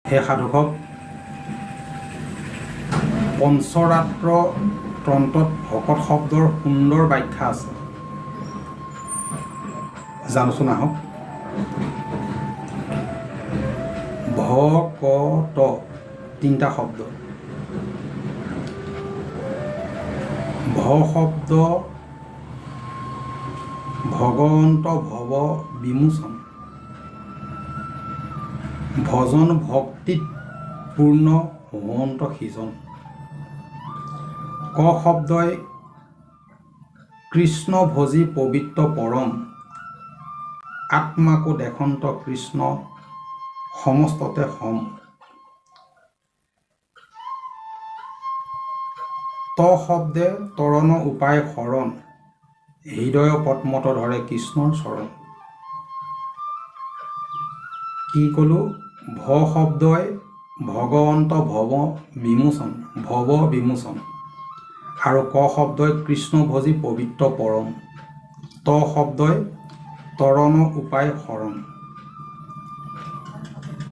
হে সাধুসক, পঞ্চৰাত্ৰ তন্ত্ৰত ভকত শব্দৰ সুন্দৰ ব্যাখ্যা আছে, জানোচোন আহক। ভকত তিনিটা শব্দ। ভ শব্দ ভগৱন্ত ভৱ বিমোচন, ভজন ভক্তিত পূৰ্ণ হোমন্ত সিজন। ক শব্দই কৃষ্ণ ভজি পবিত্ৰ পৰম, আত্মাকো দেখন্ত কৃষ্ণ সমস্ততে সম। ত শব্দে তৰণ উপায় শৰণ, হৃদয় পদ্মত ধৰে কৃষ্ণৰ চৰণ। কি ক'লো? ভ শব্দই ভগৱন্ত ভৱ বিমোচন, ভৱ বিমোচন, আৰু ক শব্দই কৃষ্ণ ভজি পবিত্ৰ পৰম, ত শব্দই তৰণ উপায় শৰণ।